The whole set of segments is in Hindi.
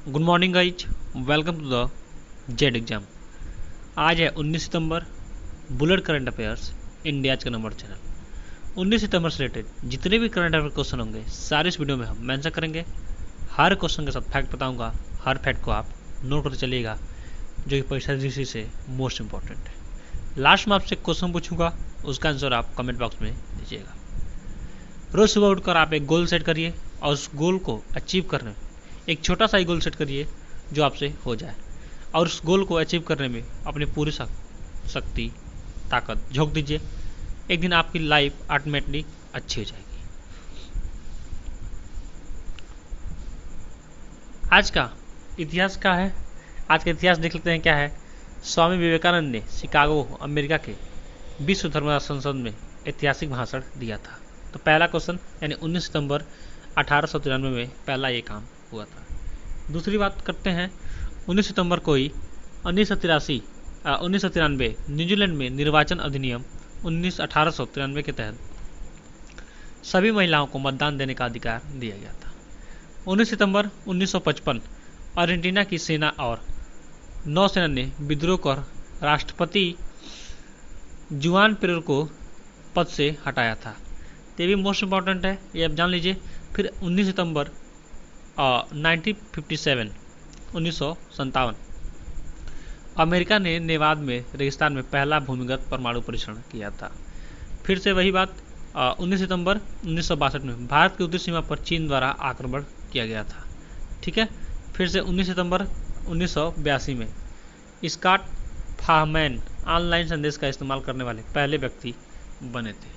Good morning guys, welcome to the Z exam. आज है 19 सितंबर। बुलेट करंट अफेयर्स इंडिया का नंबर चैनल। 19 सितंबर से रिलेटेड जितने भी करंट अफेयर क्वेश्चन होंगे सारे इस वीडियो में हम मेंशन करेंगे। हर क्वेश्चन के साथ फैक्ट बताऊंगा। हर फैक्ट को आप नोट करते चलिएगा, जो कि परीक्षा दृष्टि से मोस्ट इंपॉर्टेंट है। लास्ट में आपसे क्वेश्चन पूछूंगा, उसका आंसर आप कमेंट बॉक्स में दीजिएगा। रोज सुबह उठकर आप एक गोल सेट करिए और उस गोल को अचीव करने में एक छोटा सा ही गोल सेट करिए जो आपसे हो जाए, और उस गोल को अचीव करने में अपनी पूरी शक्ति ताकत झोंक दीजिए। एक दिन आपकी लाइफ ऑटोमेटिकली अच्छी हो जाएगी। आज का इतिहास क्या है? आज का इतिहास देख लेते हैं क्या है। स्वामी विवेकानंद ने शिकागो अमेरिका के विश्व धर्म संसद में ऐतिहासिक भाषण दिया था। तो पहला क्वेश्चन यानी 19 सितंबर 1893 में पहला ये काम हुआ था। दूसरी बात करते हैं, 19 सितंबर को ही 1993 न्यूजीलैंड में निर्वाचन अधिनियम 1893 के तहत सभी महिलाओं को मतदान देने का अधिकार दिया गया था। 19 सितंबर 1955 अर्जेंटीना की सेना और नौसेना ने विद्रोह कर राष्ट्रपति जुआन पेरेरो को पद से हटाया था। ये भी मोस्ट इंपॉर्टेंट है, ये आप जान लीजिए। फिर 19 सितंबर 1957 अमेरिका ने नेवादा में रेगिस्तान में पहला भूमिगत परमाणु परीक्षण किया था। फिर से वही बात, 19 सितंबर 1962 में भारत की उत्तरी सीमा पर चीन द्वारा आक्रमण किया गया था। ठीक है। फिर से 19 सितंबर 1982 में स्कॉट फाहमैन ऑनलाइन संदेश का इस्तेमाल करने वाले पहले व्यक्ति बने थे।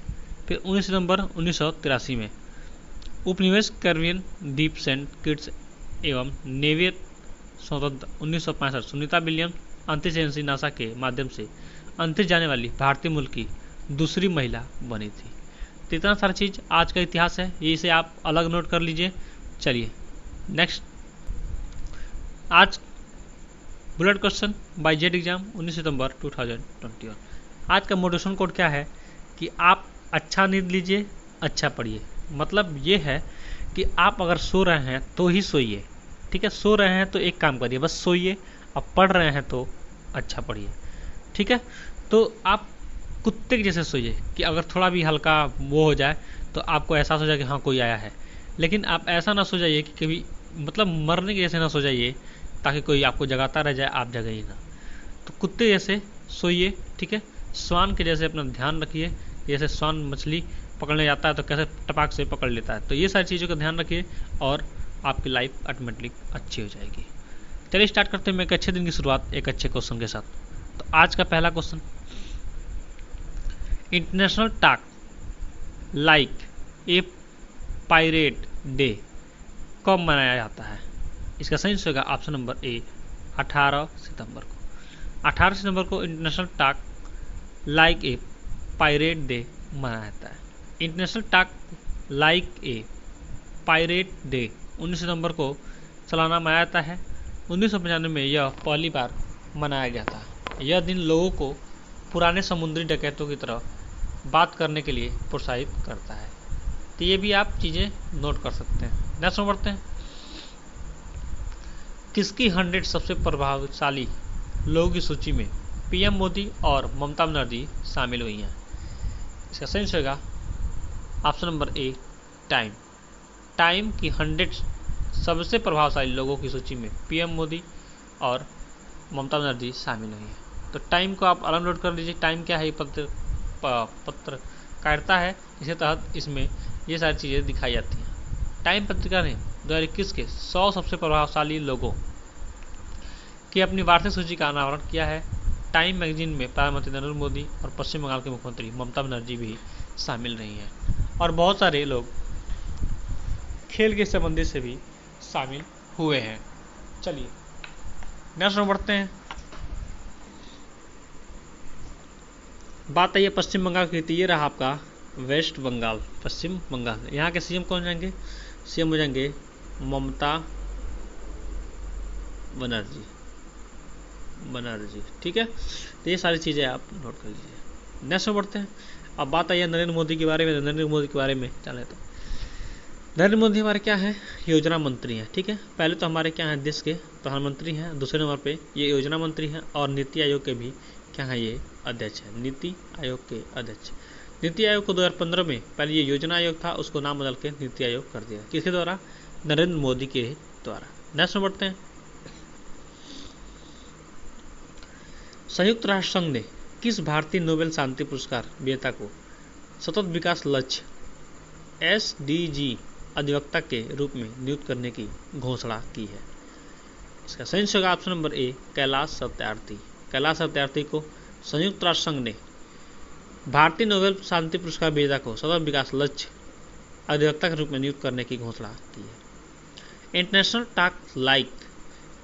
फिर 19 सितंबर 1983 में उपनिवेश कैरिबियन द्वीप सेंट किट्स एवं नेवी स्वतंत्र 1965 सुनीता विलियम्स अंतरिक्ष एजेंसी नासा के माध्यम से अंतरिक्ष जाने वाली भारतीय मूल की दूसरी महिला बनी थी। तो इतना सारा चीज़ आज का इतिहास है, ये इसे आप अलग नोट कर लीजिए। चलिए नेक्स्ट, आज bullet question by Z exam 19 सितंबर 2021। आज का मोटिवेशन कोड क्या है कि आप अच्छा नींद लीजिए, अच्छा पढ़िए। मतलब ये है कि आप अगर सो रहे हैं तो ही सोइए। ठीक है, सो रहे हैं तो एक काम करिए, बस सोइए। अब पढ़ रहे हैं तो अच्छा पढ़िए। ठीक है, तो आप कुत्ते के जैसे सोइए कि अगर थोड़ा भी हल्का वो हो जाए तो आपको एहसास हो जाए कि हाँ कोई आया है। लेकिन आप ऐसा ना सो जाइए कि कभी मतलब मरने के जैसे ना सो जाइए ताकि कोई आपको जगाता रह जाए, आप जगह ही ना। तो कुत्ते जैसे सोइए। ठीक है, श्वान के जैसे अपना ध्यान रखिए। जैसे श्वान मछली पकड़ने जाता है तो कैसे टपाक से पकड़ लेता है। तो ये सारी चीज़ों का ध्यान रखिए और आपकी लाइफ ऑटोमेटिकली अच्छी हो जाएगी। चलिए स्टार्ट करते हैं एक अच्छे दिन की शुरुआत एक अच्छे क्वेश्चन के साथ। तो आज का पहला question, international talk like a pirate day कब मनाया जाता है? इसका सही आंसर होगा ऑप्शन नंबर ए 18 सितंबर को। 18 सितंबर को international talk like a pirate day मनाया जाता है। International talk like a pirate day 19 सितंबर को सालाना मनाया जाता है। 1995 में यह पहली बार मनाया गया था। यह दिन लोगों को पुराने समुद्री डकैतों की तरह बात करने के लिए प्रोत्साहित करता है। तो ये भी आप चीज़ें नोट कर सकते हैं। नेक्स्ट बढ़ते हैं, किसकी 100 सबसे प्रभावशाली लोगों की सूची में पीएम मोदी और ममता बनर्जी शामिल हुई हैं? इसका सही आंसर होगा ऑप्शन नंबर ए टाइम। टाइम की 100 सबसे प्रभावशाली लोगों की सूची में पीएम मोदी और ममता बनर्जी शामिल हुई हैं। तो टाइम को आप अलग नोट कर लीजिए। टाइम क्या है? पत्रकारिता है, इसी तहत इसमें ये सारी चीज़ें दिखाई जाती हैं। टाइम पत्रिका ने 2021 के 100 सबसे प्रभावशाली लोगों की अपनी वार्षिक सूची का अनावरण किया है। टाइम मैगजीन में प्रधानमंत्री नरेंद्र मोदी और पश्चिम बंगाल के मुख्यमंत्री ममता बनर्जी भी शामिल रही हैं, और बहुत सारे लोग खेल के संबंधित से भी शामिल हुए हैं। चलिए नेक्स्ट बढ़ते हैं। बात है ये पश्चिम बंगाल की, तो ये रहा आपका वेस्ट बंगाल, पश्चिम बंगाल। यहाँ के सीएम कौन जाएंगे? सीएम हो जाएंगे ममता बनर्जी। ठीक है, तो ये सारी चीज़ें आप नोट कर लीजिए। नेक्स्ट बढ़ते हैं। अब बात आई है नरेंद्र मोदी के बारे में। नरेंद्र मोदी के बारे में चले तो नरेंद्र मोदी हमारे क्या है, योजना मंत्री हैं। ठीक है, पहले तो हमारे क्या है, देश के प्रधानमंत्री हैं, दूसरे नंबर पे ये योजना मंत्री हैं और नीति आयोग के भी क्या है, ये अध्यक्ष है, नीति आयोग के अध्यक्ष। नीति आयोग को 2015 में पहले ये योजना आयोग था, उसको नाम बदल के नीति आयोग कर दिया। किसके द्वारा? नरेंद्र मोदी के द्वारा। नेक्स्ट में बढ़ते हैं। संयुक्त राष्ट्र संघ ने किस भारतीय नोबेल शांति पुरस्कार विजेता को सतत विकास लक्ष्य SDG अधिवक्ता के रूप में नियुक्त करने की घोषणा की है? इसका संयुक्त होगा ऑप्शन नंबर ए, कैलाश सत्यार्थी। कैलाश सत्यार्थी को संयुक्त राष्ट्र संघ ने भारतीय नोबेल शांति पुरस्कार विजेता को सतत विकास लक्ष्य अधिवक्ता के रूप में नियुक्त करने की घोषणा की है। International talk like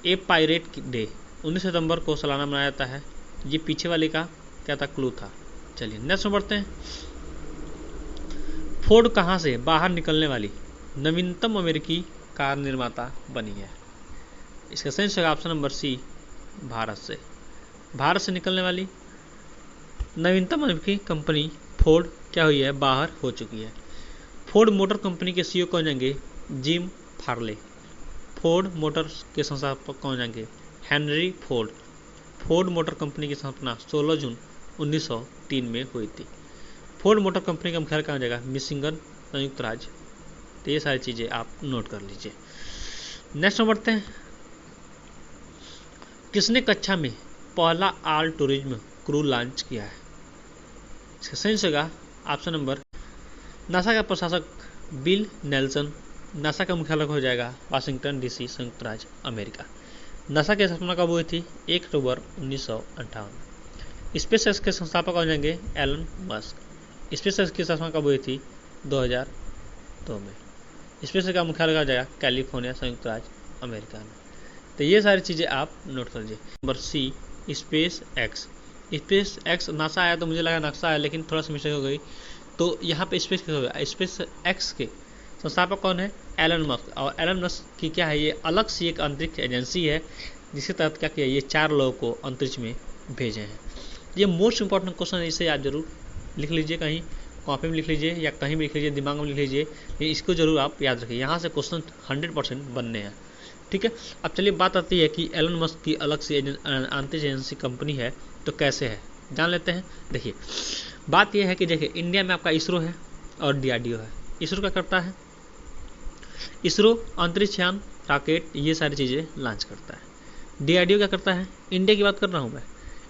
a pirate day 19 सितंबर को सालाना मनाया जाता है। ये पीछे वाले का क्या था, क्लू था। चलिए नेक्स्ट में बढ़ते हैं। फोर्ड कहाँ से बाहर निकलने वाली नवीनतम अमेरिकी कार निर्माता बनी है? इसका सही होगा ऑप्शन नंबर सी, भारत से। भारत से निकलने वाली नवीनतम अमेरिकी कंपनी फोर्ड क्या हुई है, बाहर हो चुकी है। फोर्ड मोटर कंपनी के CEO कौन जाएंगे? Jim Farley. फोर्ड मोटर्स के संस्थापक कौन जाएंगे? Henry Ford. Ford motor company की स्थापना 16 जून 1903 में हुई थी। फोर्ड मोटर कंपनी का मुख्यालय कहाँ जाएगा? मिशिगन, संयुक्त राज्य। तो ये सारी चीज़ें आप नोट कर लीजिए। नेक्स्ट में बढ़ते हैं। किसने कक्षा में पहला ऑल टूरिज्म क्रू लॉन्च किया है? इसका सही होगा ऑप्शन नंबर, नासा का प्रशासक बिल नेल्सन। नासा का मुख्यालय हो जाएगा वाशिंगटन DC, संयुक्त राज्य अमेरिका। नासा की स्थापना कब हुई थी? 1 अक्टूबर 1958। स्पेस एक्स के संस्थापक हो जाएंगे एलन मस्क। स्पेस एक्स की स्थापना कब हुई थी? 2002 में। स्पेस का मुख्यालय कहाँ जाएगा? कैलिफोर्निया, संयुक्त राज्य अमेरिका में। तो ये सारी चीज़ें आप नोट कर लीजिए। Number C, space X. Space X NASA आया तो मुझे लगा नक्शा है, लेकिन थोड़ा सा मिस्टेक हो गई। तो यहाँ पे स्पेस हो गया। स्पेस एक्स के संस्थापक कौन है? Elon Musk. और एलन मस्क की क्या है, ये अलग सी एक अंतरिक्ष एजेंसी है, जिसके तहत क्या किया, ये 4 लोगों को अंतरिक्ष में भेजे हैं। ये मोस्ट इंपॉर्टेंट क्वेश्चन है, इसे आप जरूर लिख लीजिए, कहीं कॉपी में लिख लीजिए या कहीं भी लिख लीजिए, दिमाग में लिख लीजिए। इसको जरूर आप याद रखिए, यहाँ से क्वेश्चन 100% बनने हैं। ठीक है, अब चलिए बात आती है कि एलन मस्क की अलग से अंतरिक्ष एजेंसी कंपनी है, तो कैसे है जान लेते हैं। देखिए बात यह है कि देखिए इंडिया में आपका इसरो है और DRDO है। इसरो क्या करता है? इसरो अंतरिक्ष यान, रॉकेट, ये सारी चीज़ें लॉन्च करता है। DRDO क्या करता है? इंडिया की बात कर रहा हूँ मैं।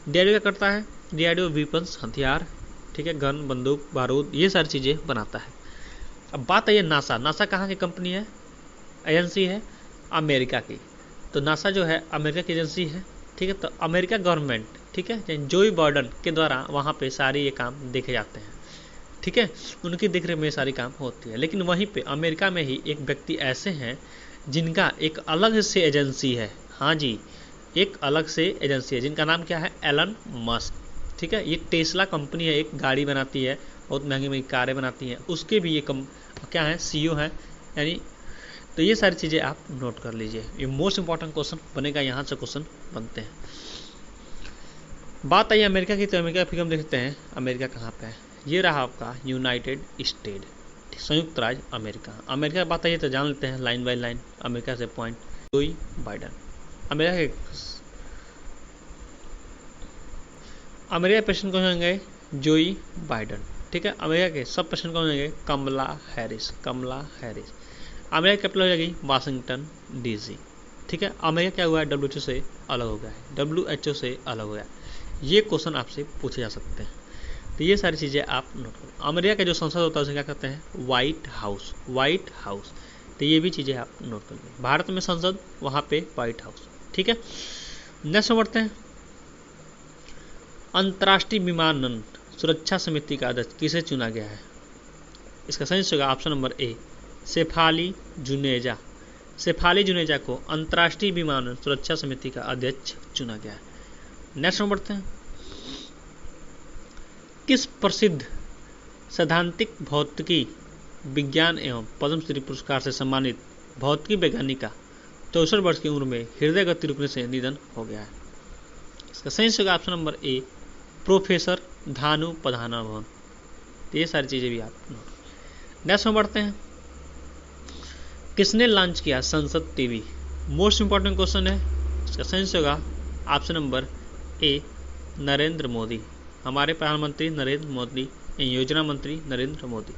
DRDO क्या करता है? DRDO वेपन्स, हथियार, ठीक है, गन, बंदूक, बारूद, ये सारी चीज़ें बनाता है। अब बात है ये नासा। नासा कहाँ की कंपनी है, एजेंसी है? अमेरिका की। तो नासा जो है अमेरिका की एजेंसी है। ठीक है, तो अमेरिका गवर्नमेंट, ठीक है, जो बाइडेन के द्वारा वहाँ पे सारे ये काम देखे जाते हैं। ठीक है, उनकी देखरेख में सारी काम होती है। लेकिन वहीं पे अमेरिका में ही एक व्यक्ति ऐसे हैं जिनका एक अलग से एजेंसी है। हाँ जी, एक अलग से एजेंसी है जिनका नाम क्या है? Elon Musk. ठीक है, ये टेस्ला कंपनी है, एक गाड़ी बनाती है, बहुत महंगी महंगी कारें बनाती हैं, उसके भी ये क्या है, CEO है यानी। तो ये सारी चीज़ें आप नोट कर लीजिए, ये मोस्ट इंपॉर्टेंट क्वेश्चन बनेगा, यहाँ से क्वेश्चन बनते हैं। बात आई अमेरिका की, तो अमेरिका फिर हम देखते हैं अमेरिका कहाँ पे है। ये रहा आपका यूनाइटेड स्टेट, संयुक्त राज्य अमेरिका। अमेरिका की बात आई तो जान लेते हैं लाइन बाय लाइन अमेरिका से पॉइंट। जोई बाइडेन अमेरिका के प्रेसिडेंट कौन होंगे? जोई बाइडेन। ठीक है, अमेरिका के सब प्रेसिडेंट कौन होंगे? कमला हैरिस। कमला हैरिस। अमेरिका कैपिटल हो जाएगी वाशिंगटन DC। ठीक है, अमेरिका क्या हुआ है? WHO से अलग हो गया है, WHO से अलग हो गया। ये क्वेश्चन आपसे पूछे जा सकते हैं, तो ये सारी चीज़ें आप नोट करो। अमेरिका का जो संसद होता है उसे क्या कहते हैं? White house. व्हाइट हाउस, तो ये भी चीज़ें आप नोट कर लीजिए। भारत में संसद, वहाँ पे व्हाइट हाउस। ठीक है, नेक्स्ट बढ़ते हैं। अंतर्राष्ट्रीय विमानन सुरक्षा समिति का अध्यक्ष किसे चुना गया है? इसका सही होगा option number A, Shefali Juneja. Shefali Juneja को अंतर्राष्ट्रीय विमानन सुरक्षा समिति का अध्यक्ष चुना गया है। नेक्स्ट बढ़ते हैं। किस प्रसिद्ध सैद्धांतिक भौतिकी विज्ञान एवं पद्मश्री पुरस्कार से सम्मानित भौतिकी वैज्ञानिक का 64 वर्ष की उम्र में हृदय गति रुकने से निधन हो गया है? इसका सही होगा option number A, professor Dhanu Padhanabhan. तो ये सारी चीज़ें भी आप नोट। नेक्स्ट में बढ़ते हैं। किसने लॉन्च किया संसद टीवी? मोस्ट इंपॉर्टेंट क्वेश्चन है। इसका सही होगा ऑप्शन नंबर ए, नरेंद्र मोदी। हमारे प्रधानमंत्री नरेंद्र मोदी, योजना मंत्री नरेंद्र मोदी।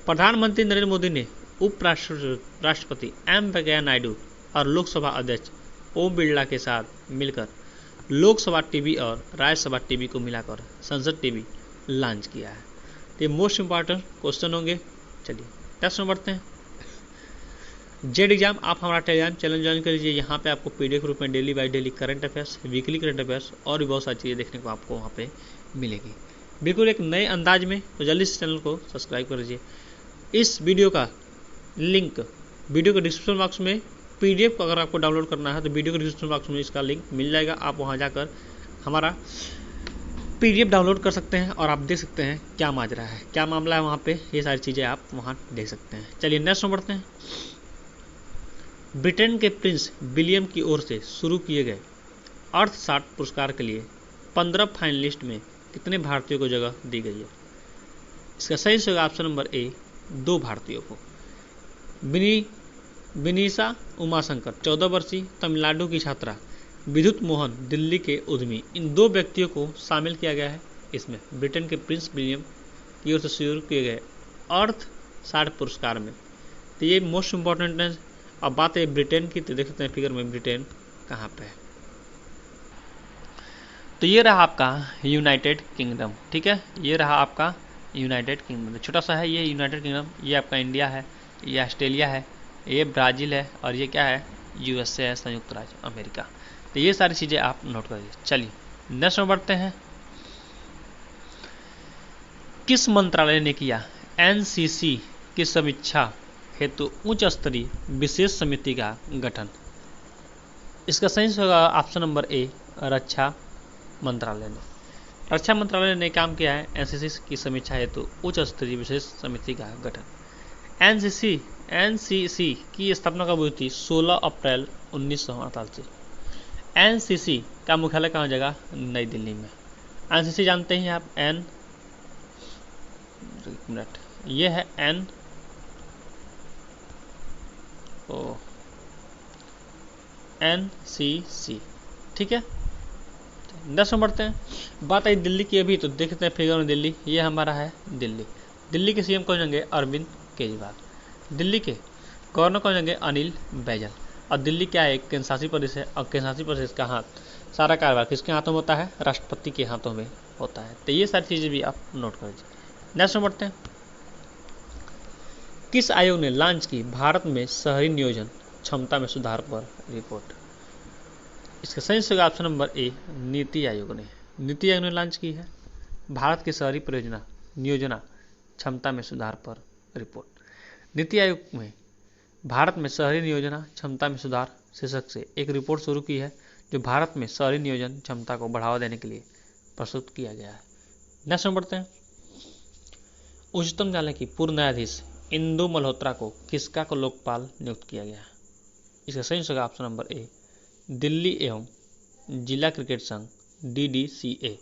प्रधानमंत्री नरेंद्र मोदी ने राष्ट्रपति एम वेंकैया नायडू और लोकसभा अध्यक्ष ओम बिरला के साथ मिलकर लोकसभा टीवी और राज्यसभा टीवी को मिलाकर संसद टीवी लॉन्च किया है। ये मोस्ट इंपॉर्टेंट क्वेश्चन होंगे। चलिए नेक्स्ट में बढ़ते हैं। जेड एग्जाम, आप हमारा टेलीग्राम चैनल ज्वाइन कर लीजिए। यहाँ पे आपको पीडीएफ रूप में daily by daily current affairs, weekly current affairs और भी बहुत सारी चीज़ें देखने को आपको वहाँ पे मिलेगी, बिल्कुल एक नए अंदाज में। तो जल्दी से चैनल को सब्सक्राइब कर लीजिए। इस वीडियो का लिंक वीडियो के डिस्क्रिप्शन बॉक्स में, पीडीएफ अगर आपको डाउनलोड करना है तो वीडियो के डिस्क्रिप्शन बॉक्स में इसका लिंक मिल जाएगा। आप वहाँ जाकर हमारा पीडीएफ डाउनलोड कर सकते हैं और आप देख सकते हैं क्या माजरा है, क्या मामला है वहाँ पे, ये सारी चीज़ें आप वहाँ देख सकते हैं। चलिए नेक्स्ट में बढ़ते हैं। ब्रिटेन के प्रिंस विलियम की ओर से शुरू किए गए अर्थशास्त्र पुरस्कार के लिए 15 फाइनलिस्ट में कितने भारतीयों को जगह दी गई है? इसका सही होगा ऑप्शन नंबर ए, 2 भारतीयों को। विनीसा उमाशंकर 14 वर्षीय तमिलनाडु की छात्रा, विद्युत मोहन दिल्ली के उद्यमी, इन 2 व्यक्तियों को शामिल किया गया है इसमें, ब्रिटेन के प्रिंस विलियम की ओर से शुरू किए गए अर्थशास्त्र पुरस्कार में। तो ये मोस्ट इंपॉर्टेंट है। अब बात है ब्रिटेन की, तो देख सकते हैं फिगर में ब्रिटेन कहाँ पे है। तो ये रहा आपका यूनाइटेड किंगडम, ठीक है, ये रहा आपका यूनाइटेड किंगडम। छोटा सा है ये यूनाइटेड किंगडम। ये आपका इंडिया है, ये ऑस्ट्रेलिया है, ये ब्राज़ील है और ये क्या है, यूएसए है, संयुक्त राज्य अमेरिका। तो ये सारी चीज़ें आप नोट करिए। चलिए नेक्स्ट में बढ़ते हैं। किस मंत्रालय ने किया एनसीसी की समीक्षा हेतु उच्च स्तरीय विशेष समिति का गठन? इसका सही होगा ऑप्शन नंबर ए, रक्षा मंत्रालय ने। रक्षा मंत्रालय ने काम किया है एनसीसी की समीक्षा हेतु उच्च स्तरीय विशेष समिति का गठन। एनसीसी की स्थापना कब हुई थी? 16 अप्रैल 1948 से। एनसीसी का मुख्यालय कहाँ जगह? नई दिल्ली में। एनसीसी जानते हैं आप, ये है एनसीसी, ठीक है। नेक्स्ट में बढ़ते हैं। बात आई दिल्ली की अभी, तो देखते हैं फिगर में दिल्ली, ये हमारा है दिल्ली। दिल्ली के सीएम कौन होंगे? अरविंद केजरीवाल। दिल्ली के गवर्नर कौन होंगे? अनिल बैजल। और दिल्ली क्या है? केंद्र शासित प्रदेश है, और केंद्र शासित प्रदेश का हाथ सारा कारोबार किसके हाथों में होता है? राष्ट्रपति के हाथों में होता है। तो ये सारी चीज़ें भी आप नोट कर लीजिए। नेक्स्ट में बढ़ते हैं। किस आयोग ने लॉन्च की भारत में शहरी नियोजन क्षमता में सुधार पर रिपोर्ट? इसका सही होगा ऑप्शन नंबर ए, नीति आयोग ने। नीति आयोग ने लॉन्च की है भारत की शहरी परियोजना नियोजना क्षमता में सुधार पर रिपोर्ट। नीति आयोग में भारत में शहरी नियोजना क्षमता में सुधार शीर्षक से एक रिपोर्ट शुरू की है, जो भारत में शहरी नियोजन क्षमता को बढ़ावा देने के लिए प्रस्तुत किया गया है। नेक्स्ट में बढ़ते हैं। उच्चतम न्यायालय की पूर्व न्यायाधीश इंदु मल्होत्रा को किसका को लोकपाल नियुक्त किया गया है? इसका सही होगा ऑप्शन नंबर ए, दिल्ली एवं जिला क्रिकेट संघ DDCA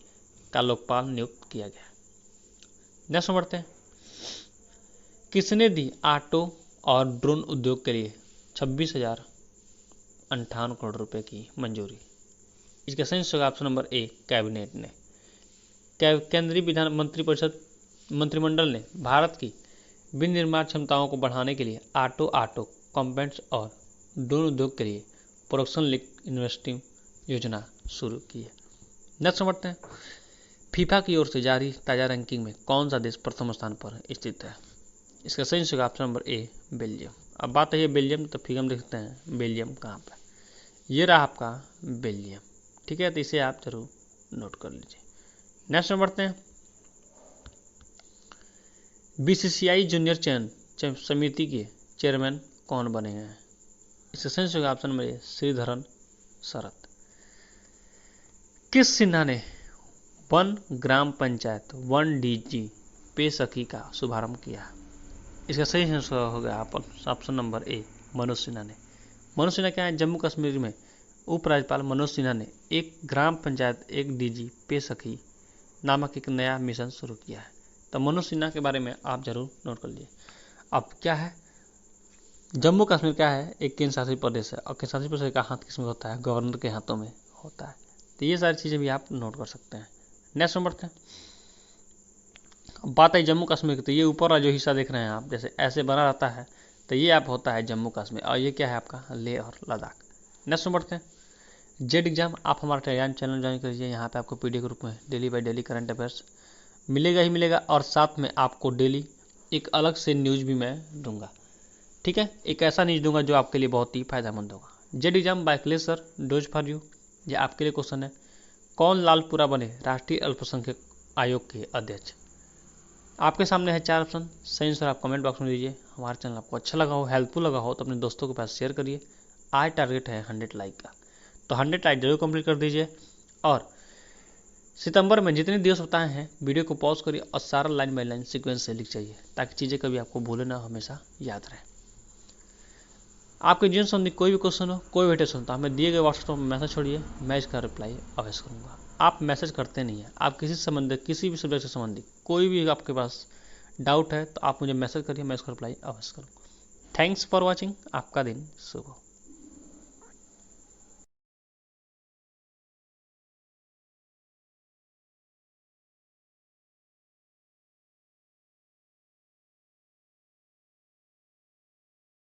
का लोकपाल नियुक्त किया गया। नेक्स्ट बढ़ते हैं। किसने दी ऑटो और ड्रोन उद्योग के लिए 26,058 करोड़ रुपए की मंजूरी? इसका सही होगा ऑप्शन नंबर ए, कैबिनेट ने। केंद्रीय मंत्रिमंडल ने भारत की विनिर्माण क्षमताओं को बढ़ाने के लिए ऑटो कंपोनेंट्स और ड्रोन उद्योग के लिए प्रोडक्शन लिंक इन्वेस्टिंग योजना शुरू की है। नेक्स्ट बढ़ते हैं। फीफा की ओर से जारी ताज़ा रैंकिंग में कौन सा देश प्रथम स्थान पर स्थित है? इसका सही होगा ऑप्शन नंबर ए, बेल्जियम। अब बात है बेल्जियम, तो फिगर हम देखते हैं बेल्जियम कहाँ पर। ये रहा आपका बेल्जियम, ठीक है, तो इसे आप जरूर नोट कर लीजिए। नेक्स्ट बढ़ते हैं। BCCI जूनियर चयन समिति के चेयरमैन कौन बने हैं? इसका सही होगा ऑप्शन नंबर ए, श्रीधरन शरत। किस सिन्हा ने 1 ग्राम पंचायत 1 DG पे सखी का शुभारंभ किया? इसका सही होगा ऑप्शन नंबर ए, मनोज सिन्हा ने। मनोज सिन्हा क्या है? जम्मू कश्मीर में उपराज्यपाल मनोज सिन्हा ने 1 ग्राम पंचायत 1 DG पे सखी नामक एक नया मिशन शुरू किया है। तो मनोज सिन्हा के बारे में आप जरूर नोट कर लीजिए। अब क्या है, जम्मू कश्मीर क्या है, एक केंद्र शासित प्रदेश है और केंद्र शासित प्रदेश का हाथ किसमें होता है, गवर्नर के हाथों में होता है। तो ये सारी चीज़ें भी आप नोट कर सकते हैं। नेक्स्ट नंबर पे बात है जम्मू कश्मीर की, तो ये ऊपर वाला जो हिस्सा देख रहे हैं आप, जैसे ऐसे बना रहता है, तो ये आप होता है जम्मू कश्मीर, और ये क्या है आपका लेह और लद्दाख। नेक्स्ट नंबर पे जेड एग्जाम, आप हमारा टेलीग्राम चैनल ज्वाइन करिए, यहाँ पे आपको पीडीएफ ग्रुप में daily by daily current affairs मिलेगा ही मिलेगा, और साथ में आपको डेली एक अलग से न्यूज़ भी मैं दूंगा, ठीक है। एक ऐसा न्यूज़ दूंगा जो आपके लिए बहुत ही फायदेमंद होगा। जेड एग्जाम बाय क्ले सर, डोज फॉर यू। ये आपके लिए क्वेश्चन है, कौन लालपुरा बने राष्ट्रीय अल्पसंख्यक आयोग के अध्यक्ष। आपके सामने है 4 ऑप्शन, सही आंसर आप कमेंट बॉक्स में दीजिए। हमारा चैनल आपको अच्छा लगा हो, हेल्पफुल लगा हो तो अपने दोस्तों के पास शेयर करिए। आज टारगेट है 100 लाइक का, तो 100 लाइक जरूर कंप्लीट कर दीजिए। और सितंबर में जितने दिवस बताए हैं वीडियो को पॉज करिए और सारा लाइन बाय लाइन सीक्वेंस से लिख चाहिए, ताकि चीज़ें कभी आपको भूले ना, हमेशा याद रहे। आपके जीवन संबंधी कोई भी क्वेश्चन हो, कोई भी टेस्ट हो, तो हमें दिए गए व्हाट्सएप पर मैसेज छोड़िए, मैं इसका रिप्लाई अवश्य करूँगा। आप मैसेज करते नहीं हैं, आप किसी भी सब्जेक्ट से संबंधित कोई भी आपके पास डाउट है तो आप मुझे मैसेज करिए, मैं इसका रिप्लाई अवश्य करूँगा। थैंक्स फॉर वॉचिंग, आपका दिन शुभ हो।